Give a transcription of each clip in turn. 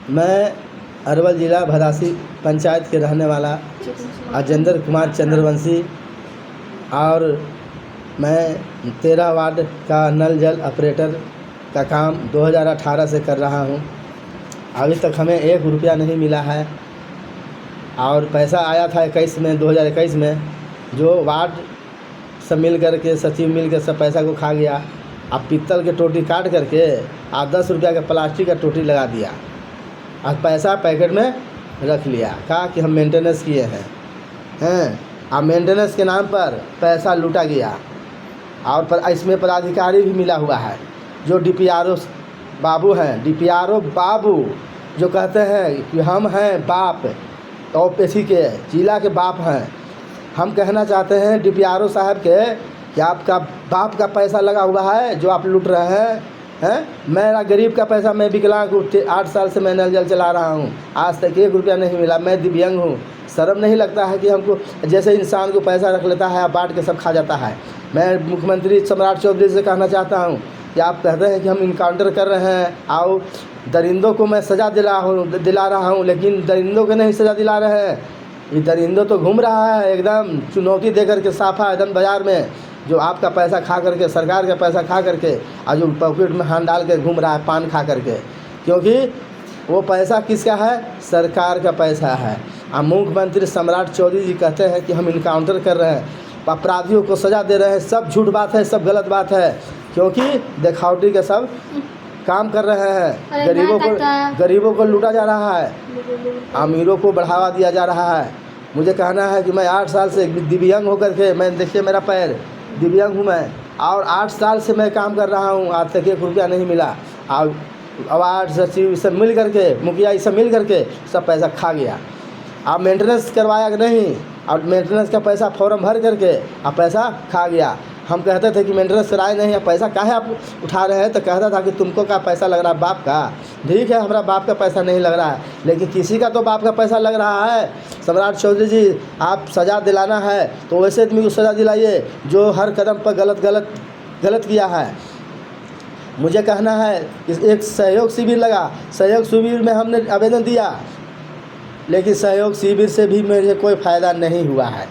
मैं अरवल ज़िला भदासी पंचायत के रहने वाला अजेंद्र कुमार चंद्रवंशी और मैं 13 वार्ड का नल जल ऑपरेटर का काम 2018 से कर रहा हूं। अभी तक हमें 1 रुपया नहीं मिला है और पैसा आया था 2021 में, जो वार्ड सब मिल कर के सचिव मिल कर सब पैसा को खा गया। अब पीतल के टोटी काट करके आप 10 रुपया का प्लास्टिक का टोटी लगा दिया और पैसा पैकेट में रख लिया, कहा कि हम मेंटेनेंस किए हैं। अब मेंटेनेंस के नाम पर पैसा लूटा गया और इसमें पदाधिकारी भी मिला हुआ है जो DPRO बाबू हैं। DPRO बाबू जो कहते हैं कि हम हैं बाप, OPC के जिला के बाप हैं। हम कहना चाहते हैं DPRO साहब के कि आपका बाप का पैसा लगा हुआ है जो आप लूट रहे हैं। मेरा गरीब का पैसा, मैं विकलांग हूँ, 8 साल से मैं नल जल चला रहा हूँ, आज तक 1 रुपया नहीं मिला। मैं दिव्यांग हूँ, शर्म नहीं लगता है कि हमको जैसे इंसान को पैसा रख लेता है बांट के सब खा जाता है। मैं मुख्यमंत्री सम्राट चौधरी से कहना चाहता हूँ कि आप कहते हैं कि हम इनकाउंटर कर रहे हैं और दरिंदों को मैं सज़ा दिला रहा हूँ, लेकिन दरिंदों को नहीं सज़ा दिला रहे हैं। ये दरिंदों तो घूम रहा है एकदम चुनौती दे करके साफा एकदम बाज़ार में, जो आपका पैसा खा करके, सरकार का पैसा खा करके और जो पॉकेट में हाथ डाल के घूम रहा है पान खा करके, क्योंकि वो पैसा किसका है? सरकार का पैसा है। और मुख्यमंत्री सम्राट चौधरी जी कहते हैं कि हम इनकाउंटर कर रहे हैं, अपराधियों को सज़ा दे रहे हैं। सब झूठ बात है, सब गलत बात है, क्योंकि दिखावटी के सब काम कर रहे हैं। गरीबों को लूटा जा रहा है, अमीरों को बढ़ावा दिया जा रहा है। मुझे कहना है कि मैं 8 साल से दिव्यांग होकर के, मैं देखिए मेरा पैर दिव्यांग हूँ मैं, और 8 साल से मैं काम कर रहा हूँ, आज तक 1 रुपया नहीं मिला। और वार्ड सचिव सब मिल करके, मुखिया ये सब मिल करके सब पैसा खा गया। आप मेंटेनेंस करवाया कि नहीं, और मेंटेनेंस का पैसा फॉर्म भर करके आप पैसा खा गया। हम कहते थे कि मेंटेनेंस कराए नहीं है, पैसा काहे आप उठा रहे हैं, तो कहता था कि तुमको क्या पैसा लग रहा है बाप का। ठीक है, हमारा बाप का पैसा नहीं लग रहा है, लेकिन किसी का तो बाप का पैसा लग रहा है। सम्राट चौधरी जी, आप सज़ा दिलाना है तो वैसे आदमी को सज़ा दिलाइए जो हर कदम पर गलत किया है। मुझे कहना है कि एक सहयोग शिविर लगा, सहयोग शिविर में हमने आवेदन दिया, लेकिन सहयोग शिविर से भी मुझे कोई फ़ायदा नहीं हुआ है,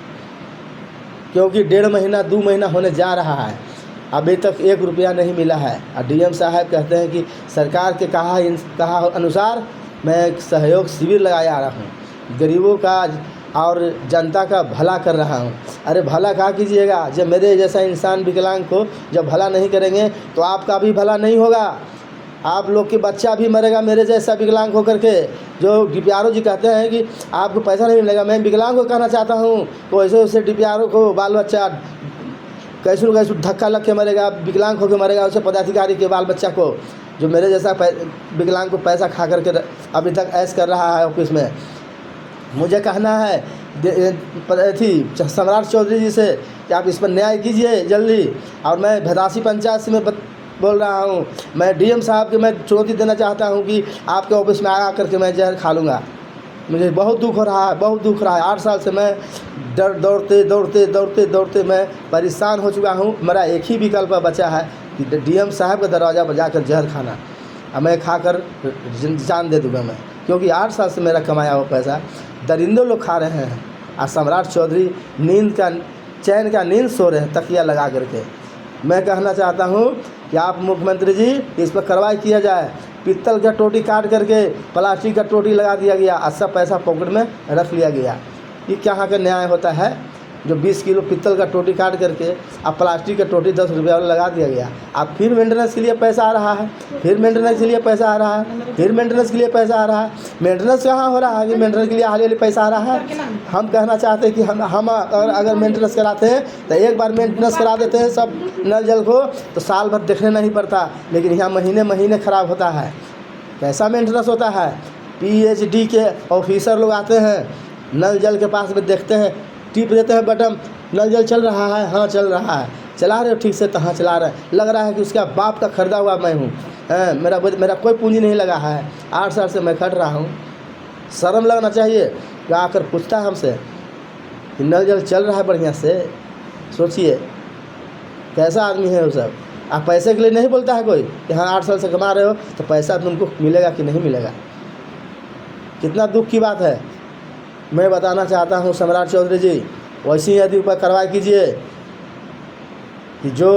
क्योंकि 1.5 महीना 2 महीना होने जा रहा है, अभी तक 1 रुपया नहीं मिला है। और DM साहब कहते हैं कि सरकार के कहा अनुसार मैं सहयोग शिविर लगाया रहा हूँ, गरीबों का और जनता का भला कर रहा हूँ। अरे भला कहाँ कीजिएगा, जब मेरे जैसा इंसान विकलांग को जब भला नहीं करेंगे तो आपका भी भला नहीं होगा। आप लोग के बच्चा भी मरेगा मेरे जैसा विकलांग होकर के। जो DPRO जी कहते हैं कि आपको पैसा नहीं मिलेगा, मैं विकलांग को कहना चाहता हूँ तो वैसे DPRO को बाल बच्चा कैसे धक्का लग के मरेगा, विकलांग होकर मरेगा, उसे पदाधिकारी के बाल बच्चा को, जो मेरे जैसा विकलांग को पैसा खा करके अभी तक ऐश कर रहा है ऑफिस में। मुझे कहना है सम्राट चौधरी जी से कि आप इस पर न्याय कीजिए जल्दी। और मैं भदासी पंचायत से मैं बोल रहा हूँ, मैं DM साहब के मैं चुनौती देना चाहता हूँ कि आपके ऑफिस में आ करके मैं जहर खा लूँगा। मुझे बहुत दुख हो रहा है, बहुत दुख रहा है। 8 साल से मैं दौड़ते मैं परेशान हो चुका हूँ। मेरा एक ही विकल्प बचा है कि DM साहब का दरवाज़ा पर जाकर जहर खाना, और मैं खाकर जान दे दूँगा मैं, क्योंकि 8 साल से मेरा कमाया हुआ पैसा दरिंदों लोग खा रहे हैं। और सम्राट चौधरी चैन का नींद सो रहे हैं तकिया लगा करके। मैं कहना चाहता हूँ कि आप मुख्यमंत्री जी इस पर कार्रवाई किया जाए। पीतल का टोटी काट करके प्लास्टिक का टोटी लगा दिया गया और सब पैसा पॉकेट में रख लिया गया। ये कहाँ का न्याय होता है? जो 20 किलो पीतल का टोटी काट करके अब प्लास्टिक का टोटी 10 रुपया लगा दिया गया। अब फिर मेंटेनेंस के लिए पैसा आ रहा है, फिर मेंटेनेंस के लिए पैसा आ रहा है, फिर मेंटेनेंस के लिए पैसा आ रहा है। मेंटेनेंस कहाँ हो रहा है कि मेंटेनेंस के लिए हाल ही पैसा आ रहा है? हम कहना चाहते हैं कि हम अगर मेंटेनेंस कराते हैं तो एक बार मेंटेनेंस करा देते हैं सब नल जल को, तो साल भर देखने नहीं पड़ता। लेकिन यहाँ महीने ख़राब होता है। कैसा मेंटेनेंस होता है? PhD के ऑफिसर लोग आते हैं, नल जल के पास में देखते हैं, टिप देते हैं बटन, नल जल चल रहा है, हाँ चल रहा है। चला रहे हो ठीक से? तो हाँ चला रहे हैं। लग रहा है कि उसका बाप का खरीदा हुआ मैं हूँ। मेरा कोई पूंजी नहीं लगा है, 8 साल से मैं खट रहा हूँ। शर्म लगना चाहिए। आकर पूछता है हमसे कि नल जल चल रहा है बढ़िया से, सोचिए कैसा आदमी है वो सब। आप पैसे के लिए नहीं बोलता है कोई कि हाँ 8 साल से कमा रहे हो तो पैसा तुमको मिलेगा कि नहीं मिलेगा। कितना दुख की बात है। मैं बताना चाहता हूँ सम्राट चौधरी जी, वैसी ही यदि ऊपर कार्रवाई कीजिए कि जो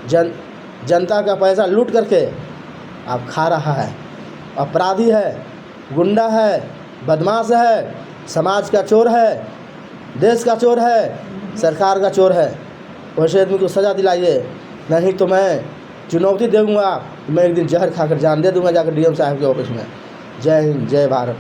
जनता का पैसा लूट करके आप खा रहा है, अपराधी है, गुंडा है, बदमाश है, समाज का चोर है, देश का चोर है, सरकार का चोर है, वैसे आदमी को सज़ा दिलाइए। नहीं तो मैं चुनौती दूँगा, मैं एक दिन जहर खाकर जान दे दूँगा जाकर डीएम साहब के ऑफिस में। जय हिंद, जय भारत।